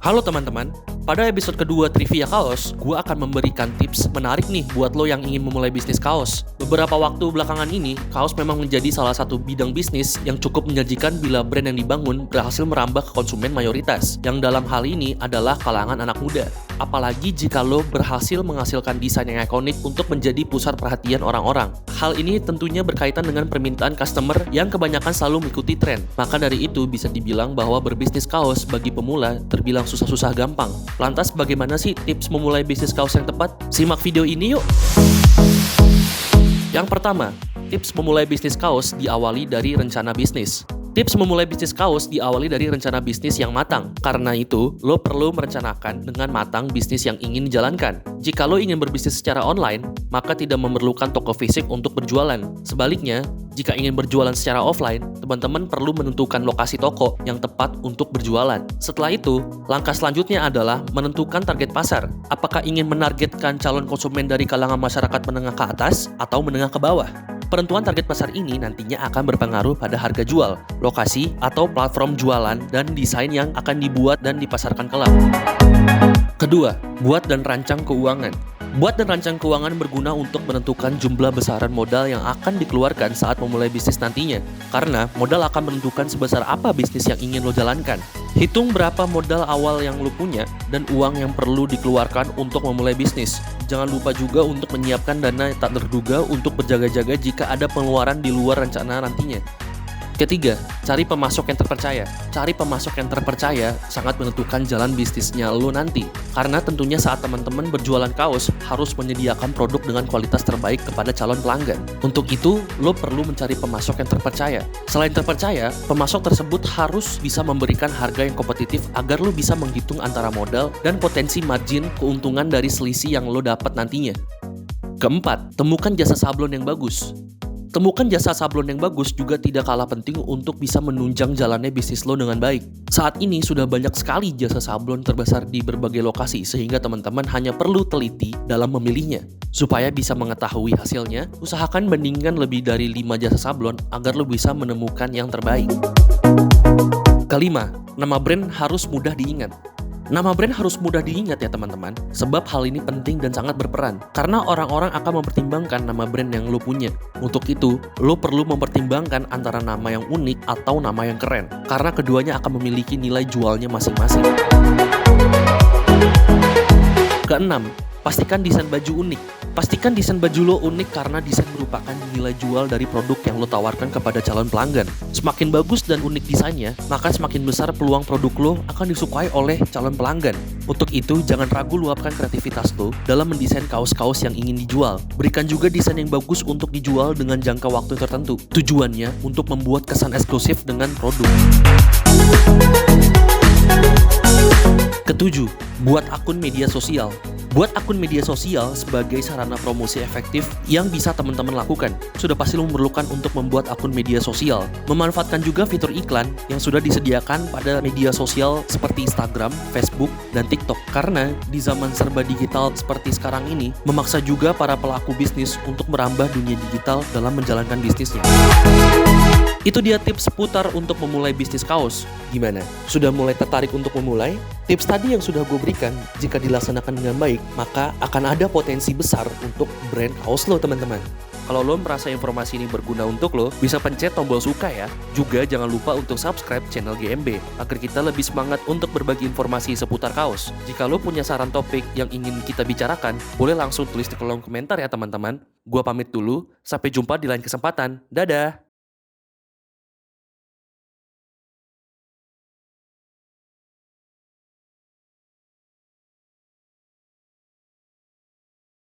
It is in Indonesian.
Halo teman-teman, pada episode kedua Trivia Kaos, gue akan memberikan tips menarik nih buat lo yang ingin memulai bisnis kaos. Beberapa waktu belakangan ini, kaos memang menjadi salah satu bidang bisnis yang cukup menjanjikan bila brand yang dibangun berhasil merambah ke konsumen mayoritas, yang dalam hal ini adalah kalangan anak muda. Apalagi jika lo berhasil menghasilkan desain yang ikonik untuk menjadi pusat perhatian orang-orang. Hal ini tentunya berkaitan dengan permintaan customer yang kebanyakan selalu mengikuti tren. Maka dari itu bisa dibilang bahwa berbisnis kaos bagi pemula terbilang susah-susah gampang. Lantas bagaimana sih tips memulai bisnis kaos yang tepat? Simak video ini yuk! Yang pertama, tips memulai bisnis kaos diawali dari rencana bisnis. Tips memulai bisnis kaos diawali dari rencana bisnis yang matang. Karena itu, lo perlu merencanakan dengan matang bisnis yang ingin dijalankan. Jika lo ingin berbisnis secara online, maka tidak memerlukan toko fisik untuk berjualan. Sebaliknya, jika ingin berjualan secara offline, teman-teman perlu menentukan lokasi toko yang tepat untuk berjualan. Setelah itu, langkah selanjutnya adalah menentukan target pasar. Apakah ingin menargetkan calon konsumen dari kalangan masyarakat menengah ke atas atau menengah ke bawah? Penentuan target pasar ini nantinya akan berpengaruh pada harga jual, lokasi, atau platform jualan, dan desain yang akan dibuat dan dipasarkan kelak. Kedua, buat dan rancang keuangan. Buat dan rancang keuangan berguna untuk menentukan jumlah besaran modal yang akan dikeluarkan saat memulai bisnis nantinya. Karena modal akan menentukan sebesar apa bisnis yang ingin lo jalankan. Hitung berapa modal awal yang lo punya dan uang yang perlu dikeluarkan untuk memulai bisnis. Jangan lupa juga untuk menyiapkan dana tak terduga untuk berjaga-jaga jika ada pengeluaran di luar rencana nantinya. Ketiga, cari pemasok yang terpercaya. Cari pemasok yang terpercaya sangat menentukan jalan bisnisnya lo nanti. Karena tentunya saat teman-teman berjualan kaos harus menyediakan produk dengan kualitas terbaik kepada calon pelanggan. Untuk itu, lo perlu mencari pemasok yang terpercaya. Selain terpercaya, pemasok tersebut harus bisa memberikan harga yang kompetitif agar lo bisa menghitung antara modal dan potensi margin keuntungan dari selisih yang lo dapat nantinya. Keempat, temukan jasa sablon yang bagus. Temukan jasa sablon yang bagus juga tidak kalah penting untuk bisa menunjang jalannya bisnis lo dengan baik. Saat ini sudah banyak sekali jasa sablon terbesar di berbagai lokasi sehingga teman-teman hanya perlu teliti dalam memilihnya. Supaya bisa mengetahui hasilnya, usahakan bandingkan lebih dari 5 jasa sablon agar lo bisa menemukan yang terbaik. Kelima, nama brand harus mudah diingat. Nama brand harus mudah diingat ya teman-teman, sebab hal ini penting dan sangat berperan. Karena orang-orang akan mempertimbangkan nama brand yang lo punya. Untuk itu, lo perlu mempertimbangkan antara nama yang unik atau nama yang keren. Karena keduanya akan memiliki nilai jualnya masing-masing. Keenam, pastikan desain baju unik. Pastikan desain baju lo unik karena desain merupakan nilai jual dari produk yang lo tawarkan kepada calon pelanggan. Semakin bagus dan unik desainnya, maka semakin besar peluang produk lo akan disukai oleh calon pelanggan. Untuk itu, jangan ragu luapkan kreativitas lo dalam mendesain kaos-kaos yang ingin dijual. Berikan juga desain yang bagus untuk dijual dengan jangka waktu tertentu. Tujuannya untuk membuat kesan eksklusif dengan produk. Ketujuh, buat akun media sosial. Buat akun media sosial sebagai sarana promosi efektif yang bisa teman-teman lakukan. Sudah pasti lo memerlukan untuk membuat akun media sosial. Memanfaatkan juga fitur iklan yang sudah disediakan pada media sosial seperti Instagram, Facebook, dan TikTok. Karena di zaman serba digital seperti sekarang ini, memaksa juga para pelaku bisnis untuk merambah dunia digital dalam menjalankan bisnisnya. Itu dia tips seputar untuk memulai bisnis kaos. Gimana? Sudah mulai tertarik untuk memulai? Tips tadi yang sudah gue berikan, jika dilaksanakan dengan baik, maka akan ada potensi besar untuk brand kaos lo teman-teman. Kalau lo merasa informasi ini berguna untuk lo, bisa pencet tombol suka ya. Juga jangan lupa untuk subscribe channel GMB, agar kita lebih semangat untuk berbagi informasi seputar kaos. Jika lo punya saran topik yang ingin kita bicarakan, boleh langsung tulis di kolom komentar ya teman-teman. Gua pamit dulu, sampai jumpa di lain kesempatan. Dadah!